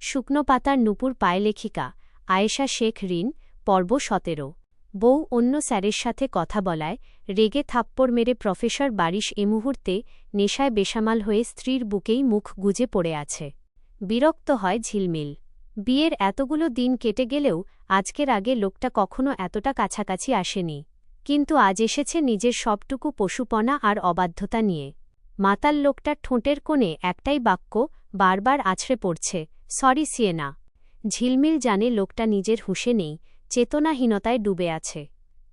শুকনো পাতার নূপুর পায়ে লেখিকা আয়েশা শেখ রিন পর্ব ১৭। বউ অন্য স্যারের সাথে কথা বলায় রেগে থাপ্পড় মেরে প্রফেসর বারিশ এ মুহূর্তে নেশায় বেসামাল হয়ে স্ত্রীর বুকেই মুখ গুজে পড়ে আছে। বিরক্ত হয় ঝিলমিল। বিয়ের এতগুলো দিন কেটে গেলেও আজকের আগে লোকটা কখনো এতটা কাছাকাছি আসেনি, কিন্তু আজ এসেছে নিজের সবটুকু পশুপনা আর অবাধ্যতা নিয়ে। মাতাল লোকটার ঠোঁটের কোণে একটাই বাক্য বারবার আছড়ে পড়ছে, সরি সিয়েনা। ঝিলমিল জানে লোকটা নিজের হুঁশে নেই, চেতনাহীনতায় ডুবে আছে।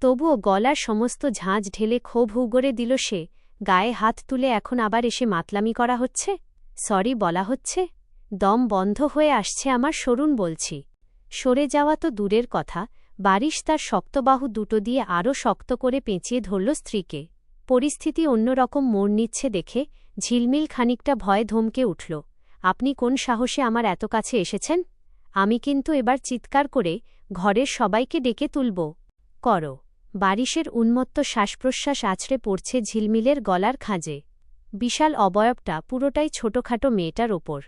তবুও গলার সমস্ত ঝাঁঝ ঢেলে ক্ষোভ উগরে দিল সে। গায়ে হাত তুলে এখন আবার এসে মাতলামি করা হচ্ছে, সরি বলা হচ্ছে। দম বন্ধ হয়ে আসছে আমার, সরুন বলছি। সরে যাওয়া তো দূরের কথা, বারিশ তার শক্তবাহু দুটো দিয়ে আরও শক্ত করে পেঁচিয়ে ধরল স্ত্রীকে। পরিস্থিতি অন্যরকম মোড় নিচ্ছে দেখে ঝিলমিল খানিকটা ভয়ে ধমকে উঠল। আপনি কোন সাহসে আমার এত কাছে এসেছেন? আমি কিন্তু এবার চিৎকার করে ঘরের সবাইকে ডেকে তুলব। করো। বারিশের উন্মত্ত শ্বাসপ্রশ্বাস আছড়ে পড়ছে ঝিলমিলের গলার খাঁজে। বিশাল অবয়বটা পুরোটাই ছোটখাটো মেয়েটার ওপর।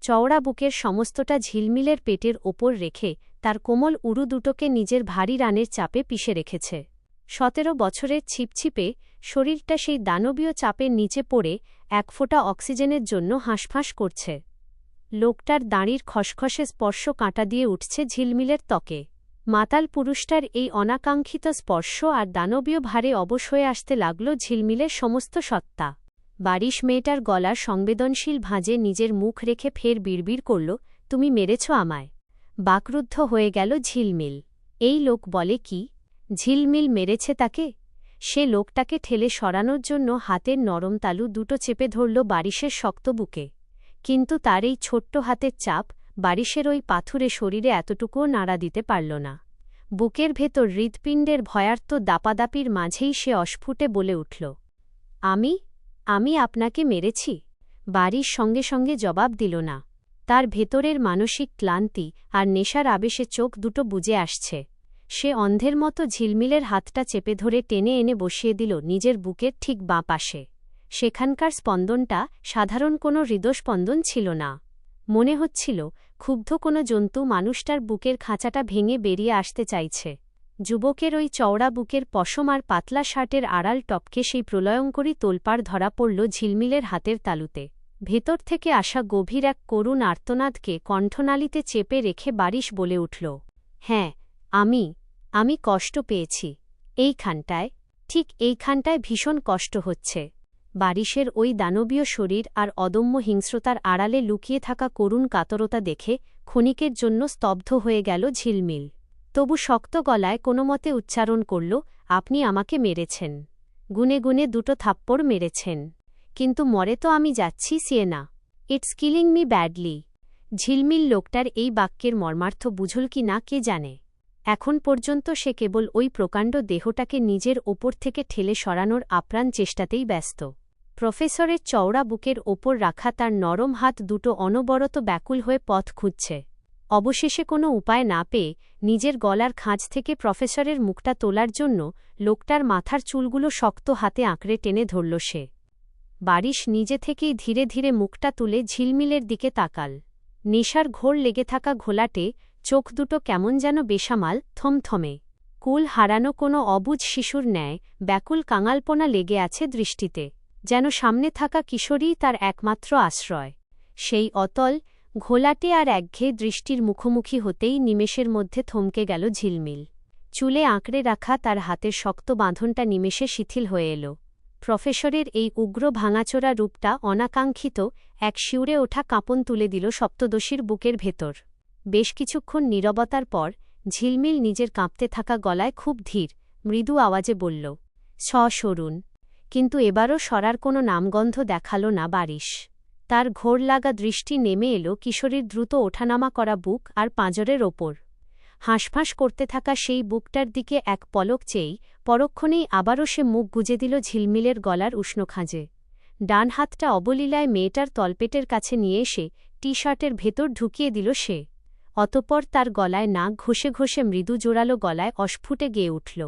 চওড়া বুকের সমস্তটা ঝিলমিলের পেটের ওপর রেখে তার কোমল উরু দুটোকে নিজের ভারী রানের চাপে পিষে রেখেছে। ১৭ বছরের ছিপছিপে শরীরটা সেই দানবীয় চাপের নিচে পড়ে এক ফোঁটা অক্সিজেনের জন্য হাঁসফাঁস করছে। লোকটার দাঁড়ির খসখসে স্পর্শ কাঁটা দিয়ে উঠছে ঝিলমিলের ত্বকে। মাতাল পুরুষটার এই অনাকাঙ্ক্ষিত স্পর্শ আর দানবীয় ভারে অবশ হয়ে আসতে লাগল ঝিলমিলের সমস্ত সত্তা। বারিশ মেয়েটার গলার সংবেদনশীল ভাঁজে নিজের মুখ রেখে ফের বিড়বিড় করল, তুমি মেরেছ আমায়। বাকরুদ্ধ হয়ে গেল ঝিলমিল। এই লোক বলে কি? ঝিলমিল মেরেছে তাকে? সে লোকটাকে ঠেলে সরানোর জন্য হাতের নরম তালু দুটো চেপে ধরল বারিশের শক্ত বুকে। কিন্তু তার এই ছোট্ট হাতের চাপ বারিশের ওই পাথুরে শরীরে এতটুকুও নাড়া দিতে পারল না। বুকের ভেতর হৃৎপিণ্ডের ভয়ার্ত দাপাদাপির মাঝেই সে অস্ফুটে বলে উঠল, আমি আপনাকে মেরেছি। বারিশ সঙ্গে সঙ্গে জবাব দিল না। তার ভেতরের মানসিক ক্লান্তি আর নেশার আবেশে চোখ দুটো বুজে আসছে। সে অন্ধের মতো ঝিলমিলের হাতটা চেপে ধরে টেনে এনে বসিয়ে দিল নিজের বুকের ঠিক বাঁ পাশে। সেখানকার স্পন্দনটা সাধারণ কোনো হৃদস্পন্দন ছিল না। মনে হচ্ছিল ক্ষুব্ধ কোনো জন্তু মানুষটার বুকের খাঁচাটা ভেঙে বেরিয়ে আসতে চাইছে। যুবকের ওই চওড়া বুকের পশম আর পাতলা শার্টের আড়াল টপকে সেই প্রলয়ঙ্করী তোলপাড় ধরা পড়ল ঝিলমিলের হাতের তালুতে। ভেতর থেকে আসা গভীর এক করুণ আর্তনাদকে কণ্ঠনালীতে চেপে রেখে বারিশ বলে উঠল, হ্যাঁ, আমি কষ্ট পেয়েছি। এইখানটায়, ঠিক এইখানটায় ভীষণ কষ্ট হচ্ছে। বারিশের ওই দানবীয় শরীর আর অদম্য হিংস্রতার আড়ালে লুকিয়ে থাকা করুণ কাতরতা দেখে ক্ষণিকের জন্য স্তব্ধ হয়ে গেল ঝিলমিল। তবু শক্ত গলায় কোনোমতে উচ্চারণ করল, আপনি আমাকে মেরেছেন। গুনে গুনে দুটো থাপ্পড় মেরেছেন। কিন্তু মরে তো আমি যাচ্ছি Siena. It's killing me badly. ঝিলমিল লোকটার এই বাক্যের মর্মার্থ বুঝল কি না কে জানে। এখন পর্যন্ত সে কেবল ওই প্রকাণ্ড দেহটাকে নিজের ওপর থেকে ঠেলে সরানোর আপ্রাণ চেষ্টাতেই ব্যস্ত। প্রফেসরের চওড়া বুকের ওপর রাখা তার নরম হাত দুটো অনবরত ব্যাকুল হয়ে পথ খুঁজছে। অবশেষে কোনো উপায় না পেয়ে নিজের গলার খাঁজ থেকে প্রফেসরের মুখটা তোলার জন্য লোকটার মাথার চুলগুলো শক্ত হাতে আঁকড়ে টেনে ধরল সে। বারিশ নিজে থেকেই ধীরে ধীরে মুখটা তুলে ঝিলমিলের দিকে তাকাল। নেশার ঘোর লেগে থাকা ঘোলাটে চোখ দুটো কেমন যেন বেসামাল, থমথমে। কুল হারানো কোনো অবুঝ শিশুর ন্যায় ব্যাকুল কাঙালপনা লেগে আছে দৃষ্টিতে, যেন সামনে থাকা কিশোরীই তার একমাত্র আশ্রয়। সেই অতল, ঘোলাটে আর একঘেয়ে দৃষ্টির মুখোমুখি হতেই নিমেষের মধ্যে থমকে গেল ঝিলমিল। চুলে আঁকড়ে রাখা তার হাতের শক্ত বাঁধনটা নিমেষে শিথিল হয়ে এল। প্রফেসরের এই উগ্র ভাঙাচোরা রূপটা অনাকাঙ্ক্ষিত এক শিউরে ওঠা কাঁপন তুলে দিল সপ্তদশীর বুকের ভেতর। বেশ কিছুক্ষণ নীরবতার পর ঝিলমিল নিজের কাঁপতে থাকা গলায় খুব ধীর, মৃদু আওয়াজে বলল, সরুন। কিন্তু এবারও সরার কোনো নামগন্ধ দেখাল না বারিশ। তার ঘোর লাগা দৃষ্টি নেমে এলো কিশোরীর দ্রুত ওঠানামা করা বুক আর পাঁজরের ওপর। হাঁসফাঁস করতে থাকা সেই বুকটার দিকে এক পলক চেয়েই পরক্ষণেই আবারও সে মুখ গুজে দিল ঝিলমিলের গলার উষ্ণ খাঁজে। ডান হাতটা অবলীলায় মেয়েটার তলপেটের কাছে নিয়ে এসে টি শার্টের ভেতর ঢুকিয়ে দিল সে। অতঃপর তার গলায় নাক ঘষে ঘষে মৃদু জোরালো গলায় অস্ফুটে গেয়ে উঠল,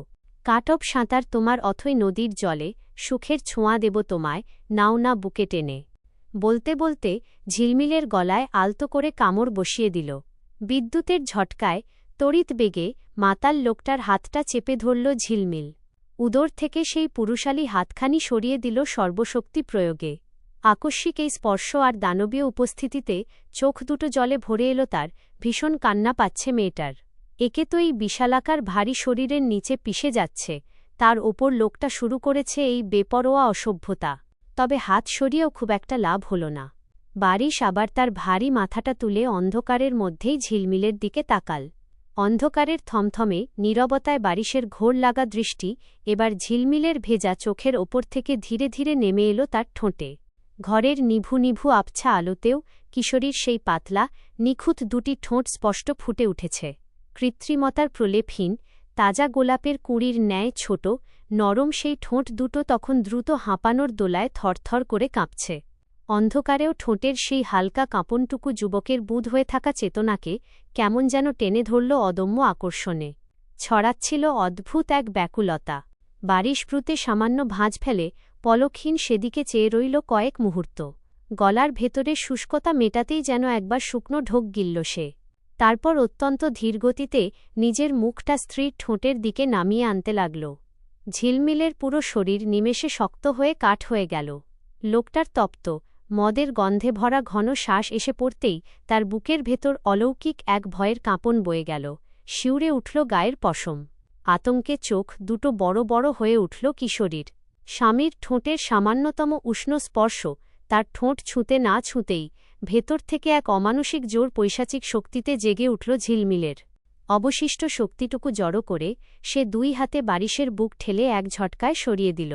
কাটব সাঁতার তোমার অথই নদীর জলে, সুখের ছোঁয়া দেব তোমায়, নাও না বুকে টেনে। বলতে বলতে ঝিলমিলের গলায় আলতো করে কামড় বসিয়ে দিল। বিদ্যুতের ঝটকায় তড়িৎ বেগে মাতাল লোকটার হাতটা চেপে ধরল ঝিলমিল। উদর থেকে সেই পুরুষালী হাতখানি সরিয়ে দিল সর্বশক্তি প্রয়োগে। আকস্মিক এই স্পর্শ আর দানবীয় উপস্থিতিতে চোখ দুটো জলে ভরে এলো তার। ভীষণ কান্না পাচ্ছে মেয়েটার। একে তো এই বিশালাকার ভারী শরীরের নিচে পিষে যাচ্ছে, তার ওপর লোকটা শুরু করেছে এই বেপরোয়া অসভ্যতা। তবে হাত সরিয়েও খুব একটা লাভ হল না। বারিশ আবার তার ভারী মাথাটা তুলে অন্ধকারের মধ্যেই ঝিলমিলের দিকে তাকাল। অন্ধকারের থমথমে নীরবতায় বারিশের ঘোর লাগা দৃষ্টি এবার ঝিলমিলের ভেজা চোখের ওপর থেকে ধীরে ধীরে নেমে এলো তার ঠোঁটে। ঘরের নিভু নিভু আবছা আলোতেও কিশোরীর সেই পাতলা নিখুঁত দুটি ঠোঁট স্পষ্ট ফুটে উঠেছে। কৃত্রিমতার প্রলেপহীন তাজা গোলাপের কুঁড়ির ন্যায় ছোট নরম সেই ঠোঁট দুটো তখন দ্রুত হাঁপানোর দোলায় থরথর করে কাঁপছে। অন্ধকারেও ঠোঁটের সেই হালকা কাঁপনটুকু যুবকের বুঁদ হয়ে থাকা চেতনাকে কেমন যেন টেনে ধরল অদম্য আকর্ষণে। ছড়াচ্ছিল অদ্ভুত এক ব্যাকুলতা। বারিশ ব্রুতে সামান্য ভাঁজ ফেলে পলকহীন সেদিকে চেয়ে রইল কয়েক মুহূর্ত। গলার ভেতরে শুষ্কতা মেটাতেই যেন একবার শুকনো ঢোক গিলল সে। তারপর অত্যন্ত ধীরগতিতে নিজের মুখটা স্ত্রীর ঠোঁটের দিকে নামিয়ে আনতে লাগল। ঝিলমিলের পুরো শরীর নিমেষে শক্ত হয়ে কাঠ হয়ে গেল। লোকটার তপ্ত মদের গন্ধে ভরা ঘন শ্বাস এসে পড়তেই তার বুকের ভেতর অলৌকিক এক ভয়ের কাঁপন বয়ে গেল। শিউরে উঠল গায়ের পশম। আতঙ্কে চোখ দুটো বড় বড় হয়ে উঠল কিশোরীর। স্বামীর ঠোঁটের সামান্যতম উষ্ণ স্পর্শ তার ঠোঁট ছুঁতে না ছুঁতেই ভেতর থেকে এক অমানসিক জোর পৈশাচিক শক্তিতে জেগে উঠল ঝিলমিলের। অবশিষ্ট শক্তিটুকু জড়ো করে সে দুই হাতে বারিশের বুক ঠেলে এক ঝটকায় সরিয়ে দিল।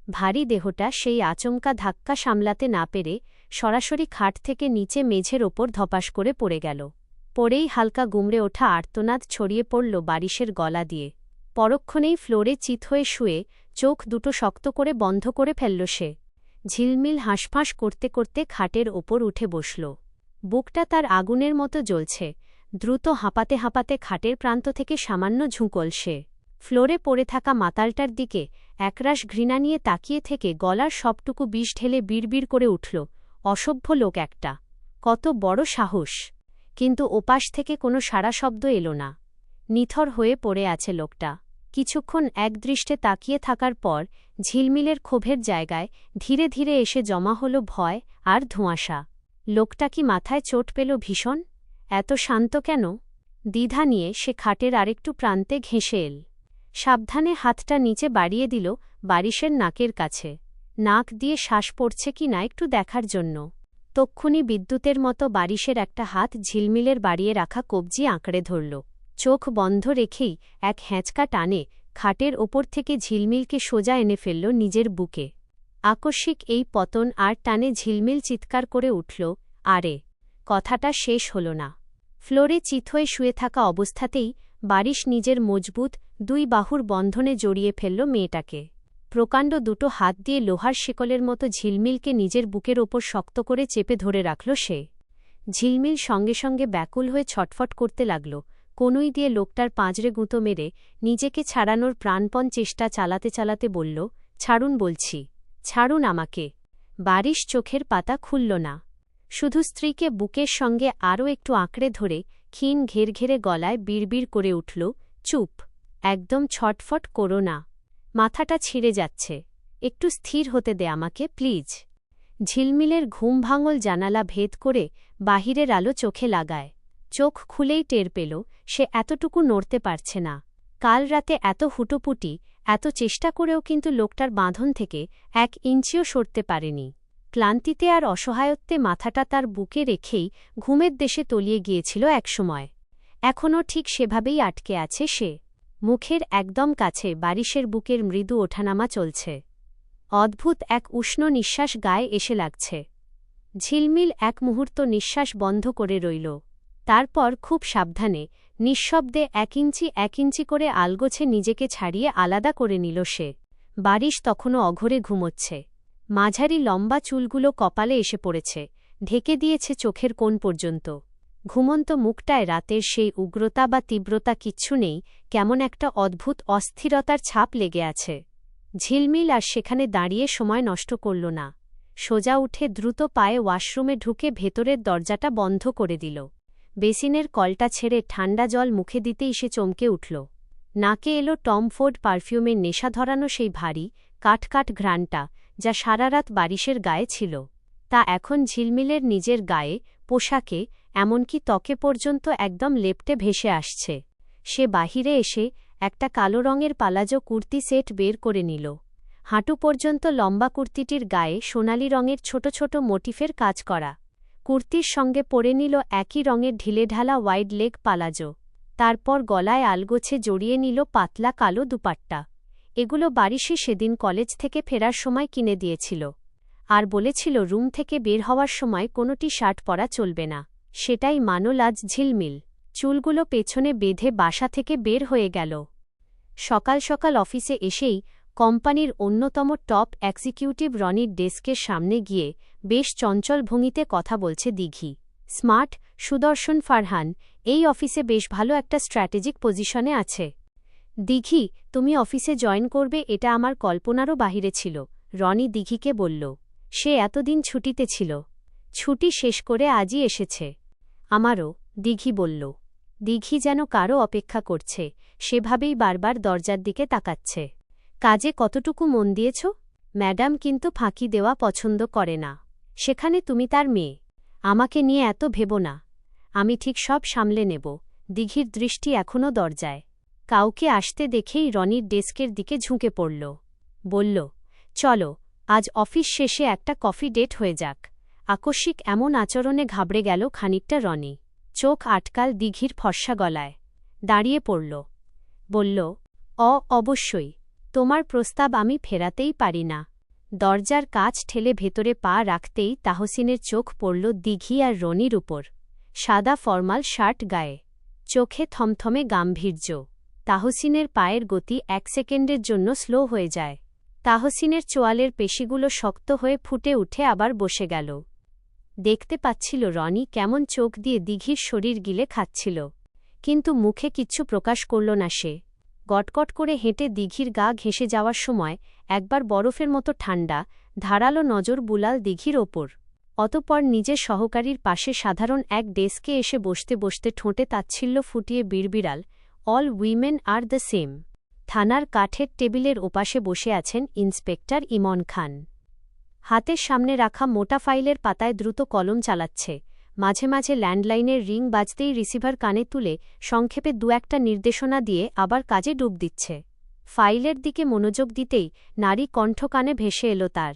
ভারী দেহটা সেই আচমকা ধাক্কা সামলাতে না পেরে সরাসরি খাট থেকে নিচে মেঝের ওপর ধপাস করে পড়ে গেল। পরেই হালকা গুমড়ে ওঠা আর্তনাদ ছড়িয়ে পড়ল বারিশের গলা দিয়ে। পরক্ষণেই ফ্লোরে চিত হয়ে শুয়ে চোখ দুটো শক্ত করে বন্ধ করে ফেলল সে। ঝিলমিল হাঁসফাঁস করতে করতে খাটের ওপর উঠে বসল। বুকটা তার আগুনের মতো জ্বলছে। দ্রুত হাঁপাতে হাঁপাতে খাটের প্রান্ত থেকে সামান্য ঝুঁকল সে। ফ্লোরে পড়ে থাকা মাতালটার দিকে একরাশ ঘৃণা নিয়ে তাকিয়ে থেকে গলার সবটুকু বিষ ঢেলে বিড়বিড় করে উঠল, অসভ্য লোক একটা, কত বড় সাহস! কিন্তু ওপাশ থেকে কোনো সাড়া শব্দ এলো না। নিথর হয়ে পড়ে আছে লোকটা। কিছুক্ষণ একদৃষ্টে তাকিয়ে থাকার পর ঝিলমিলের ক্ষোভের জায়গায় ধীরে ধীরে এসে জমা হল ভয় আর ধোঁয়াশা। লোকটা কি মাথায় চোট পেল ভীষণ? এত শান্ত কেন? দ্বিধা নিয়ে সে খাটের আরেকটু প্রান্তে ঘেঁষে এল। সাবধানে হাতটা নিচে বাড়িয়ে দিল বারিশের নাকের কাছে। নাক দিয়ে শ্বাস পড়ছে কি না একটু দেখার জন্য। তক্ষুনি বিদ্যুতের মতো বারিশের একটা হাত ঝিলমিলের বাড়িয়ে রাখা কবজি আঁকড়ে ধরল। চোখ বন্ধ রেখেই এক হ্যাঁচকা টানে খাটের ওপর থেকে ঝিলমিলকে সোজা এনে ফেলল নিজের বুকে। আকস্মিক এই পতন আর টানে ঝিলমিল চিৎকার করে উঠল, আরে! কথাটা শেষ হল না। ফ্লোরে চিত হয়ে শুয়ে থাকা অবস্থাতেই বারিশ নিজের মজবুত দুই বাহুর বন্ধনে জড়িয়ে ফেলল মেয়েটাকে। প্রকাণ্ড দুটো হাত দিয়ে লোহার শিকলের মতো ঝিলমিলকে নিজের বুকের ওপর শক্ত করে চেপে ধরে রাখল সে। ঝিলমিল সঙ্গে সঙ্গে ব্যাকুল হয়ে ছটফট করতে লাগল। কনুই দিয়ে লোকটার পাঁজরে গুঁতো মেরে নিজেকে ছাড়ানোর প্রাণপণ চেষ্টা চালাতে চালাতে বলল, ছাড়ুন বলছি, ছাড়ুন আমাকে। বারিশ চোখের পাতা খুলল না। শুধু স্ত্রীকে বুকের সঙ্গে আরও একটু আঁকড়ে ধরে ক্ষীণ ঘেরঘেরে গলায় বিড়বিড় করে উঠল, চুপ, একদম ছটফট করো না। মাথাটা ছিঁড়ে যাচ্ছে, একটু স্থির হতে দে আমাকে প্লিজ। ঝিলমিলের ঘুম ভাঙল জানালা ভেদ করে বাহিরের আলো চোখে লাগায়। চোখ খুলেই টের পেল সে এতটুকু নড়তে পারছে না। কাল রাতে এত হুটোপুটি, এত চেষ্টা করেও কিন্তু লোকটার বাঁধন থেকে 1 ইঞ্চিও সরতে পারেনি। ক্লান্তিতে আর অসহায়ত্বে মাথাটা তার বুকে রেখেই ঘুমের দেশে তলিয়ে গিয়েছিল একসময়। এখনও ঠিক সেভাবেই আটকে আছে সে। মুখের একদম কাছে বারিশের বুকের মৃদু ওঠানামা চলছে। অদ্ভুত এক উষ্ণ নিঃশ্বাস গায়ে এসে লাগছে। ঝিলমিল এক মুহূর্ত নিঃশ্বাস বন্ধ করে রইল। তারপর খুব সাবধানে নিঃশব্দে 1 ইঞ্চি 1 ইঞ্চি করে আলগোছে নিজেকে ছাড়িয়ে আলাদা করে নিল সে। বারিশ তখনও অঘোরে ঘুমোচ্ছে। মাঝারি লম্বা চুলগুলো কপালে এসে পড়েছে, ঢেকে দিয়েছে চোখের কোণ পর্যন্ত। ঘুমন্ত মুখটায় রাতের সেই উগ্রতা বা তীব্রতা কিচ্ছু নেই, কেমন একটা অদ্ভুত অস্থিরতার ছাপ লেগে আছে। ঝিলমিল আর সেখানে দাঁড়িয়ে সময় নষ্ট করল না। সোজা উঠে দ্রুত পায়ে ওয়াশরুমে ঢুকে ভেতরের দরজাটা বন্ধ করে দিল। বেসিনের কলটা ছেড়ে ঠান্ডা জল মুখে দিতেই সে চমকে উঠল। নাকে এলো টম ফোর্ড পারফিউমের নেশা ধরানো সেই ভারী কাঠ ঘ্রাণটা, যা সারারাত বারিশের গায়ে ছিল। তা এখন ঝিলমিলের নিজের গায়ে, পোশাকে, এমনকি ত্বকে পর্যন্ত একদম লেপ্টে ভেসে আসছে। সে বাহিরে এসে একটা কালো রঙের পালাজো কুর্তি সেট বের করে নিল। হাঁটু পর্যন্ত লম্বা কুর্তিটির গায়ে সোনালি রঙের ছোট ছোট মোটিফের কাজ করা। কুর্তির সঙ্গে পরে নিল একই রঙের ঢিলেঢালা ওয়াইড লেগ পালাজো। তারপর গলায় আলগোছে জড়িয়ে নিল পাতলা কালো দুপাট্টা। এগুলো বারিশই সেদিন কলেজ থেকে ফেরার সময় কিনে দিয়েছিল, আর বলেছিল রুম থেকে বের হওয়ার সময় কোনোটি শার্ট পরা চলবে না। সেটাই মানল আজ ঝিলমিল। চুলগুলো পেছনে বেঁধে বাসা থেকে বের হয়ে গেল। সকাল সকাল অফিসে এসেই কোম্পানির অন্যতম টপ এক্সিকিউটিভ রনির ডেস্কের সামনে গিয়ে বেশ চঞ্চল ভঙ্গিতে কথা বলছে দিঘি। স্মার্ট, সুদর্শন ফারহান এই অফিসে বেশ ভালো একটা স্ট্র্যাটেজিক পজিশনে আছে। দিঘি, তুমি অফিসে জয়েন করবে এটা আমার কল্পনারও বাহিরে ছিল, রনি দিঘিকে বলল। সে এতদিন ছুটিতে ছিল। ছুটি শেষ করে আজই এসেছে। আমারও, দিঘি বলল। দিঘি যেন কারও অপেক্ষা করছে, সেভাবেই বারবার দরজার দিকে তাকাচ্ছে। কাজে কতটুকু মন দিয়েছ? ম্যাডাম কিন্তু ফাঁকি দেওয়া পছন্দ করে না। সেখানে তুমি তার মেয়ে। আমাকে নিয়ে এত ভেবো না, আমি ঠিক সব সামলে নেব। দিঘির দৃষ্টি এখনও দরজায়। কাউকে আসতে দেখেই রনির ডেস্কের দিকে ঝুঁকে পড়ল। বলল, চলো, আজ অফিস শেষে একটা কফি ডেট হয়ে যাক। আকস্মিক এমন আচরণে ঘাবড়ে গেল খানিকটা রনি। চোখ আটকাল দিঘির ফর্সা গলায়। দাঁড়িয়ে পড়ল। বলল, অবশ্যই, তোমার প্রস্তাব আমি ফেরাতেই পারি না। দরজার কাচ ঠেলে ভেতরে পা রাখতেই তাহসিনের চোখ পড়ল দিঘি আর রনির উপর। সাদা ফরমাল শার্ট গায়ে, চোখে থমথমে গাম্ভীর্য। তাহসিনের পায়ের গতি 1 সেকেন্ডের জন্য স্লো হয়ে যায়। তাহসিনের চোয়ালের পেশিগুলো শক্ত হয়ে ফুটে উঠে আবার বসে গেল। দেখতে পাচ্ছিল রনি কেমন চোখ দিয়ে দিঘির শরীর গিলে খাচ্ছিল, কিন্তু মুখে কিচ্ছু প্রকাশ করল না সে। গটগট করে হেঁটে দিঘির গা ঘেঁষে যাওয়ার সময় একবার বরফের মতো ঠান্ডা, ধারালো নজর বুলাল দিঘির ওপর। অতঃপর নিজের সহকারীর পাশে সাধারণ এক ডেস্কে এসে বসতে বসতে ঠোঁটে তাচ্ছিল্য ফুটিয়ে বিড়বিড়াল, all women are the same. থানার কাঠের টেবিলের ওপাশে বসে আছেন ইন্সপেক্টর ইমন খান। হাতের সামনে রাখা মোটা ফাইলের পাতায় দ্রুত কলম চালাচ্ছে। মাঝে মাঝে ল্যান্ডলাইনের রিং বাজতেই রিসিভার কানে তুলে সংক্ষেপে 2-1টা নির্দেশনা দিয়ে আবার কাজে ডুব দিচ্ছে। ফাইলের দিকে মনোযোগ দিতেই নারী কণ্ঠ কানে ভেসে এলো তার।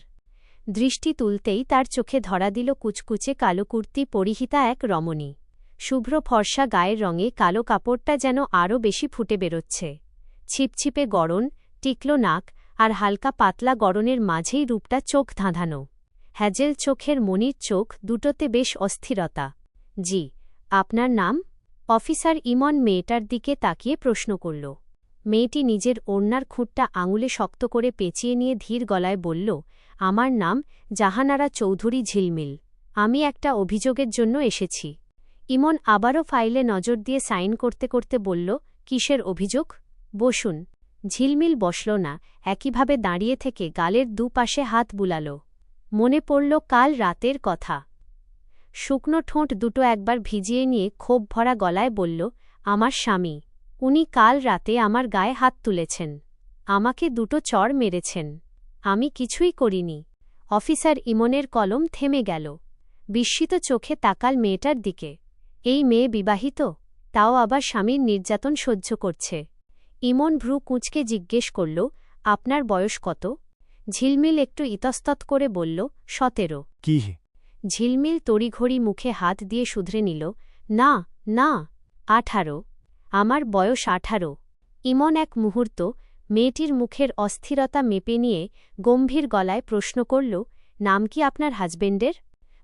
দৃষ্টি তুলতেই তার চোখে ধরা দিল কুচকুচে কালো কুর্তি পরিহিতা এক রমণী। শুভ্র ফর্সা গায়ের রঙে কালো কাপড়টা যেন আরও বেশি ফুটে বেরোচ্ছে। ছিপছিপে গড়ন, টিকলো নাক আর হালকা পাতলা গড়নের মাঝেই রূপটা চোখ ধাঁধানো। হ্যাজেল চোখের মনির চোখ দুটোতে বেশ অস্থিরতা। জি, আপনার নাম? অফিসার ইমন মেয়েটার দিকে তাকিয়ে প্রশ্ন করল। মেয়েটি নিজের ওড়নার খুঁটটা আঙুলে শক্ত করে পেঁচিয়ে নিয়ে ধীর গলায় বলল, আমার নাম জাহানারা চৌধুরী ঝিলমিল। আমি একটা অভিযোগের জন্য এসেছি। ইমন আবারও ফাইলে নজর দিয়ে সাইন করতে করতে বলল, কিসের অভিযোগ? বসুন। ঝিলমিল বসল না, একইভাবে দাঁড়িয়ে থেকে গালের দুপাশে হাত বুলাল। মনে পড়ল কাল রাতের কথা। শুকনো ঠোঁট দুটো একবার ভিজিয়ে নিয়ে ক্ষোভ ভরা গলায় বলল, আমার স্বামী। উনি কাল রাতে আমার গায়ে হাত তুলেছেন। আমাকে 2টো চড় মেরেছেন। আমি কিছুই করিনি। অফিসার ইমনের কলম থেমে গেল। বিস্মিত চোখে তাকাল মেয়েটার দিকে। এই মেয়ে বিবাহিত, তাও আবার স্বামীর নির্যাতন সহ্য করছে। ইমন ভ্রু কুঁচকে জিজ্ঞেস করল, আপনার বয়স কত? ঝিলমিল একটু ইতস্তত করে বলল, 17। কি? ঝিলমিল তড়িঘড়ি মুখে হাত দিয়ে শুধরে নিল, না না, 18। আমার বয়স 18। ইমন এক মুহূর্ত মেয়েটির মুখের অস্থিরতা মেপে নিয়ে গম্ভীর গলায় প্রশ্ন করল, নাম কি আপনার হাজবেন্ডের?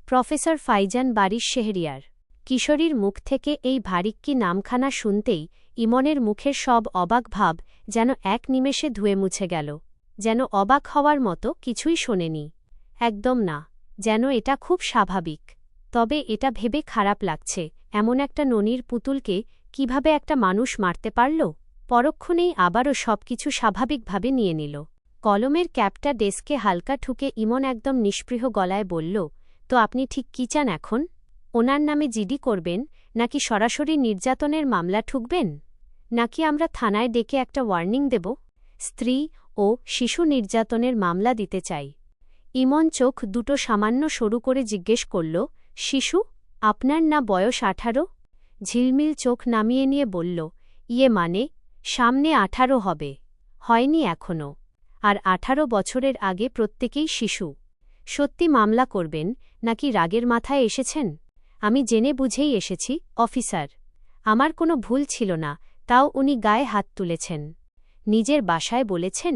প্রফেসর ফাইজান বারিশ শেহরিয়ার। কিশোরীর মুখ থেকে এই ভারিক্কি নামখানা শুনতেই ইমনের মুখের সব অবাক ভাব যেন এক নিমেষে ধুয়ে মুছে গেল। যেন অবাক হওয়ার মতো কিছুই শোনেনি। একদম না, যেন এটা খুব স্বাভাবিক। তবে এটা ভেবে খারাপ লাগছে, এমন একটা ননির পুতুলকে কিভাবে একটা মানুষ মারতে পারল। পরক্ষণেই আবারও সবকিছু স্বাভাবিকভাবে নিয়ে নিল। কলমের ক্যাপটা ডেস্কে হালকা ঠুকে ইমন একদম নিষ্পৃহ গলায় বলল, তো আপনি ঠিক কী চান এখন? ওনার নামে জিডি করবেন, নাকি সরাসরি নির্যাতনের মামলা ঠুকবেন, নাকি আমরা থানায় ডেকে একটা ওয়ার্নিং দেব? স্ত্রী ও শিশু নির্যাতনের মামলা দিতে চাই। ইমন চোখ দুটো সামান্য সরু করে জিজ্ঞেস করল, শিশু? আপনার না বয়স 18? ঝিলমিল চোখ নামিয়ে নিয়ে বলল, ইয়ে মানে, সামনে 18 হবে, হয়নি এখনও। আর 18 বছরের আগে প্রত্যেকেই শিশু। সত্যি মামলা করবেন, নাকি রাগের মাথায় এসেছেন? আমি জেনে বুঝেই এসেছি, অফিসার। আমার কোনো ভুল ছিল না, তাও উনি গায়ে হাত তুলেছেন। নিজের বাসায় বলেছেন?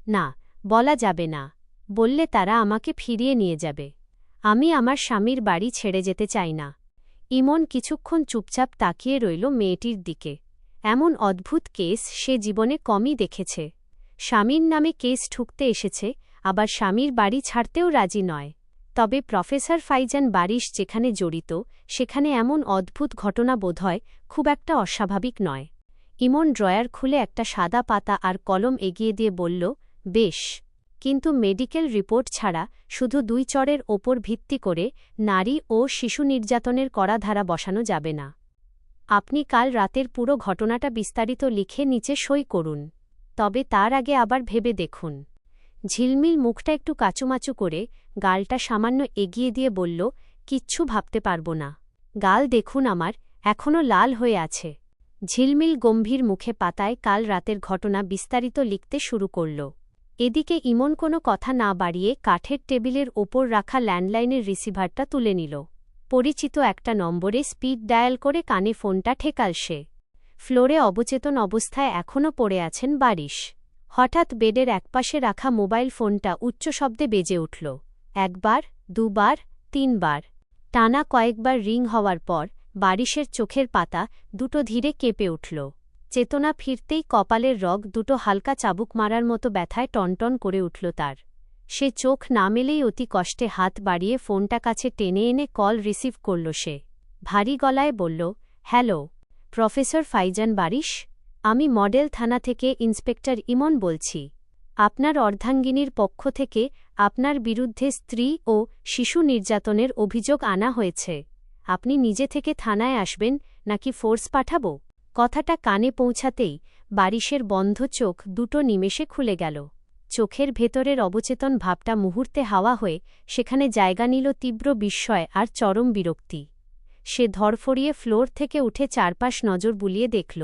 না, বলা যাবে না। বললে তারা আমাকে ফিরিয়ে নিয়ে যাবে। আমি আমার স্বামীর বাড়ি ছেড়ে যেতে চাই না। ইমন কিছুক্ষণ চুপচাপ তাকিয়ে রইল মেয়েটির দিকে। এমন অদ্ভুত কেস সে জীবনে কমই দেখেছে। স্বামীর নামে কেস ঠুকতে এসেছে, আবার স্বামীর বাড়ি ছাড়তেও রাজি নয়। তবে প্রফেসর ফাইজান বারিশ যেখানে জড়িত, সেখানে এমন অদ্ভুত ঘটনা বোধহয় খুব একটা অস্বাভাবিক নয়। ইমন ড্রয়ার খুলে একটা সাদা পাতা আর কলম এগিয়ে দিয়ে বলল, বেশ, কিন্তু মেডিকেল রিপোর্ট ছাড়া শুধু 2 চরের ওপর ভিত্তি করে নারী ও শিশু নির্যাতনের কড়া ধারা বসানো যাবে না। আপনি কাল রাতের পুরো ঘটনাটা বিস্তারিত লিখে নিচে সই করুন। তবে তার আগে আবার ভেবে দেখুন। ঝিলমিল মুখটা একটু কাচুমাচু করে গালটা সামান্য এগিয়ে দিয়ে বলল, কিচ্ছু ভাবতে পারব না। গাল দেখুন আমার, এখনও লাল হয়ে আছে। ঝিলমিল গম্ভীর মুখে পাতায় কাল রাতের ঘটনা বিস্তারিত লিখতে শুরু করল। এদিকে ইমন কোনো কথা না বাড়িয়ে কাঠের টেবিলের ওপর রাখা ল্যান্ডলাইনের রিসিভারটা তুলে নিল। পরিচিত একটা নম্বরে স্পিড ডায়াল করে কানে ফোনটা ঠেকাল সে। ফ্লোরে অবচেতন অবস্থায় এখনও পড়ে আছেন বারিশ। হঠাৎ বেডের একপাশে রাখা মোবাইল ফোনটা উচ্চ শব্দে বেজে উঠল। 1 বার, 2 বার, 3 বার। টানা কয়েকবার রিং হওয়ার পর বারিশের চোখের পাতা দুটো ধীরে কেঁপে উঠল। চেতনা ফিরতেই কপালের রগ দুটো হালকা চাবুক মারার মতো ব্যথায় টনটন করে উঠল তার। সে চোখ না মেলেই অতি কষ্টে হাত বাড়িয়ে ফোনটা কাছে টেনে এনে কল রিসিভ করল সে। ভারী গলায় বলল, হ্যালো, প্রফেসর ফাইজান বারিশ? আমি মডেল থানা থেকে ইন্সপেক্টর ইমন বলছি। আপনার অর্ধাঙ্গিনীর পক্ষ থেকে আপনার বিরুদ্ধে স্ত্রী ও শিশু নির্যাতনের অভিযোগ আনা হয়েছে। আপনি নিজে থেকে থানায় আসবেন, নাকি ফোর্স পাঠাব? কথাটা কানে পৌঁছাতেই বারিশের বন্ধ চোখ দুটো নিমেষে খুলে গেল। চোখের ভেতরের অবচেতন ভাবটা মুহূর্তে হাওয়া হয়ে সেখানে জায়গা নিল তীব্র বিস্ময় আর চরম বিরক্তি। সে ধরফড়িয়ে ফ্লোর থেকে উঠে চারপাশ নজর বুলিয়ে দেখল।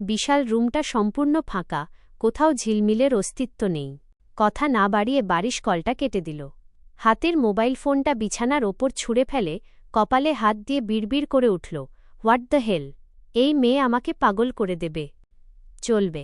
বিশাল রুমটা সম্পূর্ণ ফাঁকা, কোথাও ঝিলমিলের অস্তিত্ব নেই। কথা না বাড়িয়ে বারিশ কলটা কেটে দিল। হাতের মোবাইল ফোনটা বিছানার ওপর ছুঁড়ে ফেলে কপালে হাত দিয়ে বিড়বিড় করে উঠল, হোয়াট দ্য হেল! এই মেয়ে আমাকে পাগল করে দেবে। চলবে।